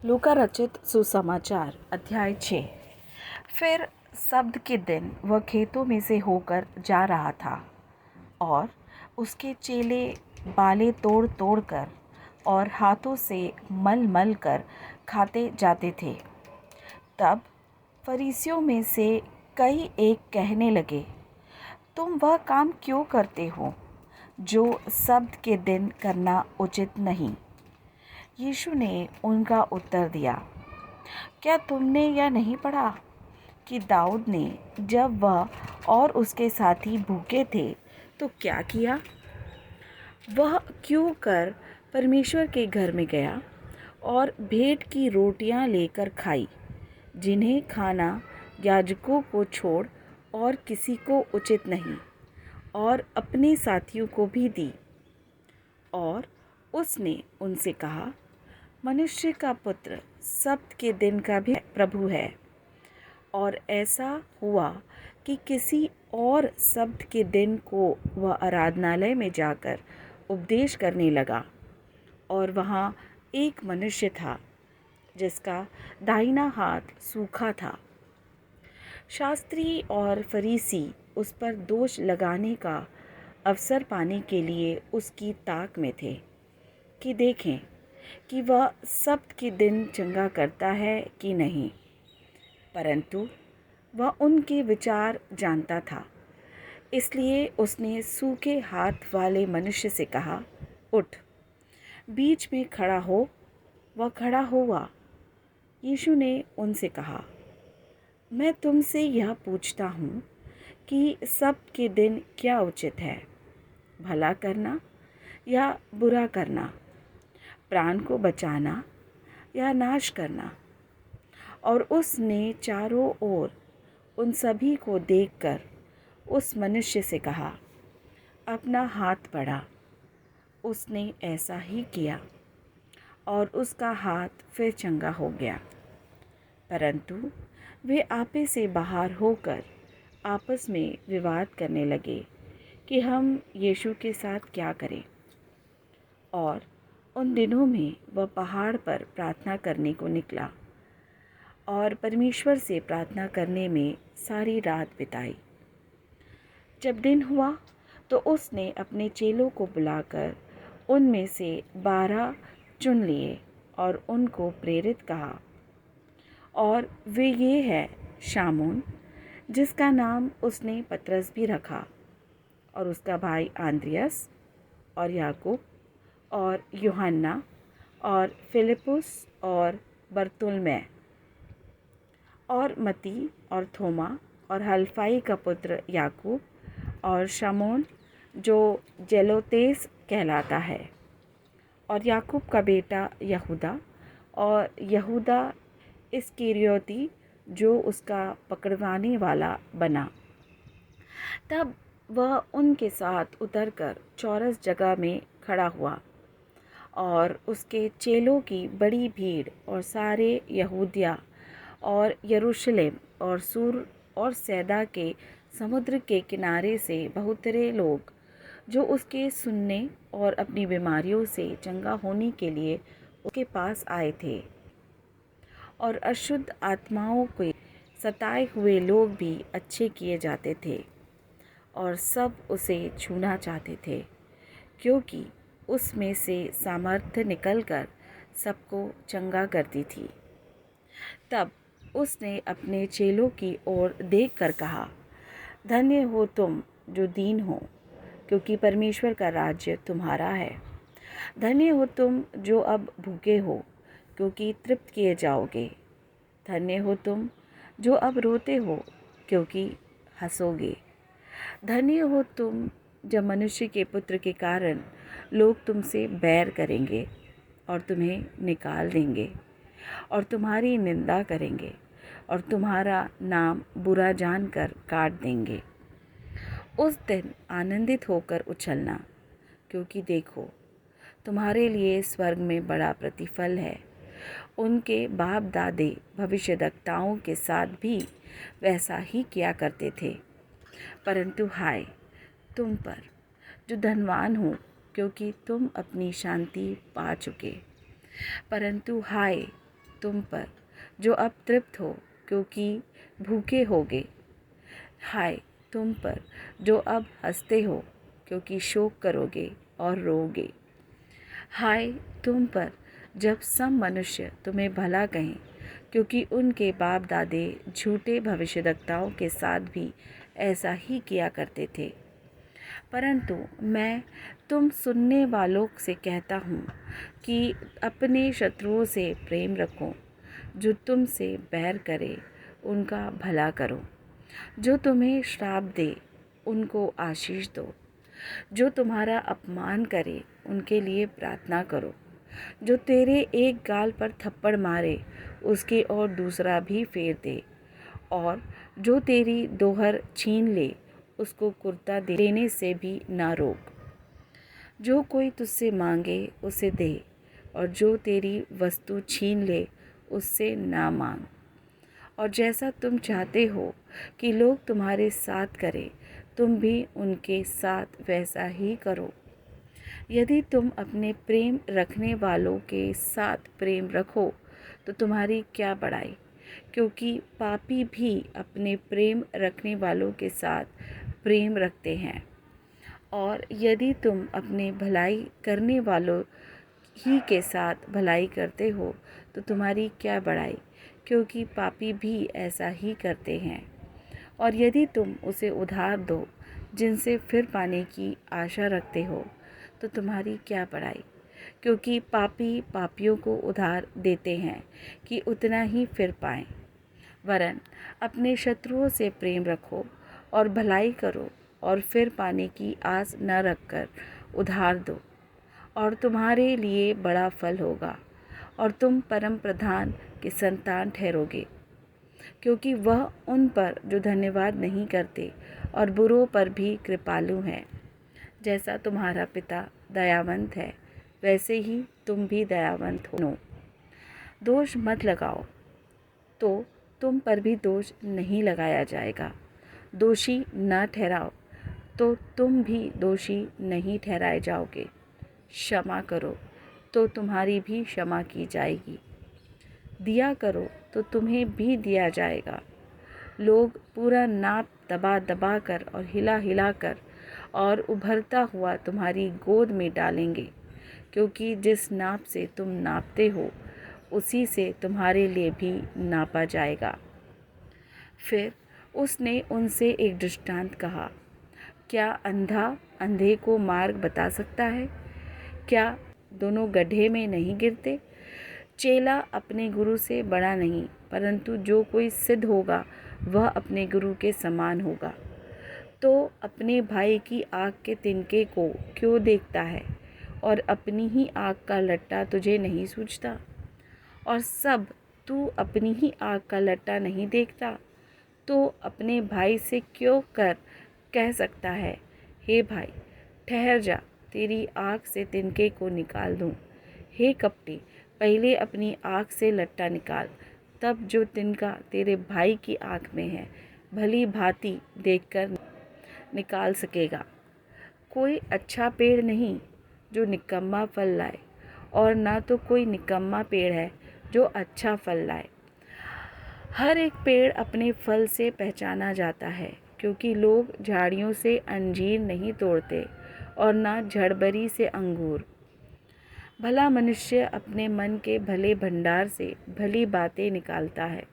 लूका रचित सुसमाचार अध्याय 6। फिर सब्त के दिन वह खेतों में से होकर जा रहा था और उसके चेले बालें तोड़ तोड़ कर और हाथों से मल मल कर खाते जाते थे। तब फरीसियों में से कई एक कहने लगे, तुम वह काम क्यों करते हो जो सब्त के दिन करना उचित नहीं? यीशु ने उनका उत्तर दिया, क्या तुमने यह नहीं पढ़ा कि दाऊद ने जब वह और उसके साथी भूखे थे तो क्या किया? वह क्यों कर परमेश्वर के घर में गया और भेंट की रोटियां लेकर खाई, जिन्हें खाना याजकों को छोड़ और किसी को उचित नहीं, और अपने साथियों को भी दी। और उसने उनसे कहा, मनुष्य का पुत्र सब्त के दिन का भी प्रभु है। और ऐसा हुआ कि किसी और सब्त के दिन को वह आराधनालय में जाकर उपदेश करने लगा, और वहाँ एक मनुष्य था जिसका दाहिना हाथ सूखा था। शास्त्री और फरीसी उस पर दोष लगाने का अवसर पाने के लिए उसकी ताक में थे कि देखें कि वह सब्त के दिन चंगा करता है कि नहीं। परंतु वह उनके विचार जानता था, इसलिए उसने सूखे हाथ वाले मनुष्य से कहा, उठ, बीच में खड़ा हो। वह खड़ा हुआ। यीशु ने उनसे कहा, मैं तुमसे यह पूछता हूँ कि सब्त के दिन क्या उचित है, भला करना या बुरा करना, प्राण को बचाना या नाश करना? और उसने चारों ओर उन सभी को देखकर उस मनुष्य से कहा, अपना हाथ बढ़ा। उसने ऐसा ही किया और उसका हाथ फिर चंगा हो गया। परंतु वे आपे से बाहर होकर आपस में विवाद करने लगे कि हम यीशु के साथ क्या करें। और उन दिनों में वह पहाड़ पर प्रार्थना करने को निकला और परमेश्वर से प्रार्थना करने में सारी रात बिताई। जब दिन हुआ तो उसने अपने चेलों को बुलाकर उनमें से 12 चुन लिए और उनको प्रेरित कहा। और वे ये है, शामून, जिसका नाम उसने पतरस भी रखा, और उसका भाई आंद्रियास और याकूब और यूहन्ना और फिलिपुस और बरतुल्मै और मती और थोमा और हल्फाई का पुत्र याकूब और शमौन जो जेलोतेस कहलाता है, और याकूब का बेटा यहूदा, और यहूदा इस्करियोती जो उसका पकड़वाने वाला बना। तब वह उनके साथ उतरकर चौरस जगह में खड़ा हुआ, और उसके चेलों की बड़ी भीड़ और सारे यहूदिया और यरूशलेम और सूर और सैदा के समुद्र के किनारे से बहुतरे लोग जो उसके सुनने और अपनी बीमारियों से चंगा होने के लिए उसके पास आए थे। और अशुद्ध आत्माओं के सताए हुए लोग भी अच्छे किए जाते थे, और सब उसे छूना चाहते थे, क्योंकि उसमें से सामर्थ्य निकलकर सबको चंगा करती थी। तब उसने अपने चेलों की ओर देखकर कहा, धन्य हो तुम जो दीन हो, क्योंकि परमेश्वर का राज्य तुम्हारा है। धन्य हो तुम जो अब भूखे हो, क्योंकि तृप्त किए जाओगे। धन्य हो तुम जो अब रोते हो, क्योंकि हंसोगे। धन्य हो तुम जब मनुष्य के पुत्र के कारण लोग तुमसे बैर करेंगे और तुम्हें निकाल देंगे और तुम्हारी निंदा करेंगे और तुम्हारा नाम बुरा जानकर काट देंगे। उस दिन आनंदित होकर उछलना, क्योंकि देखो, तुम्हारे लिए स्वर्ग में बड़ा प्रतिफल है। उनके बाप दादे भविष्यद्वक्ताओं के साथ भी वैसा ही किया करते थे। परंतु हाय तुम पर जो धनवान हो, क्योंकि तुम अपनी शांति पा चुके। परंतु हाय तुम पर जो अब तृप्त हो क्योंकि भूखे होगे। हाय तुम पर जो अब हंसते हो क्योंकि शोक करोगे और रोगे। हाय तुम पर जब सब मनुष्य तुम्हें भला कहें क्योंकि उनके बाप दादे झूठे भविष्यद्वक्ताओं के साथ भी ऐसा ही किया करते थे। परंतु मैं तुम सुनने वालों से कहता हूँ कि अपने शत्रुओं से प्रेम रखो, जो तुमसे बैर करे उनका भला करो, जो तुम्हें श्राप दे उनको आशीष दो, जो तुम्हारा अपमान करे उनके लिए प्रार्थना करो, जो तेरे एक गाल पर थप्पड़ मारे उसके और दूसरा भी फेर दे, और जो तेरी दोहर छीन ले उसको कुर्ता देने से भी ना रोक। जो कोई तुझसे मांगे उसे दे, और जो तेरी वस्तु छीन ले उससे ना मांग। और जैसा तुम चाहते हो कि लोग तुम्हारे साथ करें, तुम भी उनके साथ वैसा ही करो। यदि तुम अपने प्रेम रखने वालों के साथ प्रेम रखो तो तुम्हारी क्या बड़ाई, क्योंकि पापी भी अपने प्रेम रखने वालों के साथ प्रेम रखते हैं। और यदि तुम अपने भलाई करने वालों ही के साथ भलाई करते हो तो तुम्हारी क्या बड़ाई, क्योंकि पापी भी ऐसा ही करते हैं। और यदि तुम उसे उधार दो जिनसे फिर पाने की आशा रखते हो तो तुम्हारी क्या बड़ाई, क्योंकि पापी पापियों को उधार देते हैं कि उतना ही फिर पाएं। वरन अपने शत्रुओं से प्रेम रखो और भलाई करो और फिर पाने की आस न रखकर उधार दो, और तुम्हारे लिए बड़ा फल होगा और तुम परम प्रधान के संतान ठहरोगे, क्योंकि वह उन पर जो धन्यवाद नहीं करते और बुरों पर भी कृपालु हैं। जैसा तुम्हारा पिता दयावंत है वैसे ही तुम भी दयावंत हो। दोष मत लगाओ तो तुम पर भी दोष नहीं लगाया जाएगा। दोषी न ठहराओ तो तुम भी दोषी नहीं ठहराए जाओगे। क्षमा करो तो तुम्हारी भी क्षमा की जाएगी। दिया करो तो तुम्हें भी दिया जाएगा। लोग पूरा नाप दबा दबा कर और हिला हिला कर और उभरता हुआ तुम्हारी गोद में डालेंगे, क्योंकि जिस नाप से तुम नापते हो उसी से तुम्हारे लिए भी नापा जाएगा। फिर उसने उनसे एक दृष्टांत कहा, क्या अंधा अंधे को मार्ग बता सकता है? क्या दोनों गड्ढे में नहीं गिरते? चेला अपने गुरु से बड़ा नहीं, परंतु जो कोई सिद्ध होगा वह अपने गुरु के समान होगा। तो अपने भाई की आँख के तिनके को क्यों देखता है और अपनी ही आँख का लट्टा तुझे नहीं सूझता? और सब तू अपनी ही आँख का लट्टा नहीं देखता तो अपने भाई से क्यों कह सकता है, हे भाई ठहर जा, तेरी आँख से तिनके को निकाल दूँ। हे कपटी, पहले अपनी आँख से लट्टा निकाल, तब जो तिनका तेरे भाई की आँख में है भली भांति देखकर निकाल सकेगा। कोई अच्छा पेड़ नहीं जो निकम्मा फल लाए, और ना तो कोई निकम्मा पेड़ है जो अच्छा फल लाए। हर एक पेड़ अपने फल से पहचाना जाता है, क्योंकि लोग झाड़ियों से अंजीर नहीं तोड़ते और ना झड़बरी से अंगूर। भला मनुष्य अपने मन के भले भंडार से भली बातें निकालता है,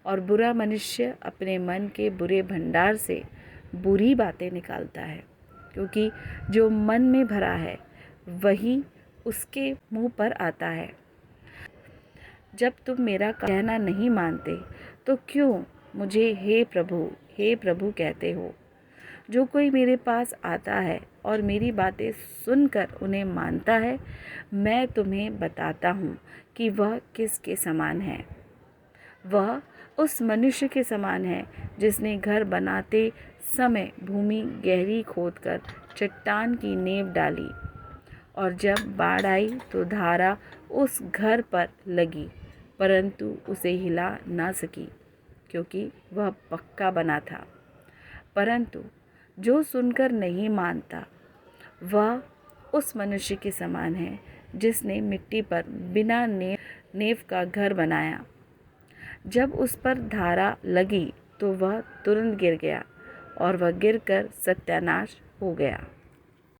और बुरा मनुष्य अपने मन के बुरे भंडार से बुरी बातें निकालता है, क्योंकि जो मन में भरा है वही उसके मुंह पर आता है। जब तुम मेरा कहना नहीं मानते तो क्यों मुझे हे प्रभु कहते हो? जो कोई मेरे पास आता है और मेरी बातें सुनकर उन्हें मानता है, मैं तुम्हें बताता हूँ कि वह किसके समान है। वह उस मनुष्य के समान है जिसने घर बनाते समय भूमि गहरी खोदकर चट्टान की नींव डाली, और जब बाढ़ आई तो धारा उस घर पर लगी, परंतु उसे हिला ना सकी, क्योंकि वह पक्का बना था। परंतु जो सुनकर नहीं मानता वह उस मनुष्य के समान है जिसने मिट्टी पर बिना नींव नींव का घर बनाया। जब उस पर धारा लगी तो वह तुरंत गिर गया और वह गिरकर सत्यानाश हो गया।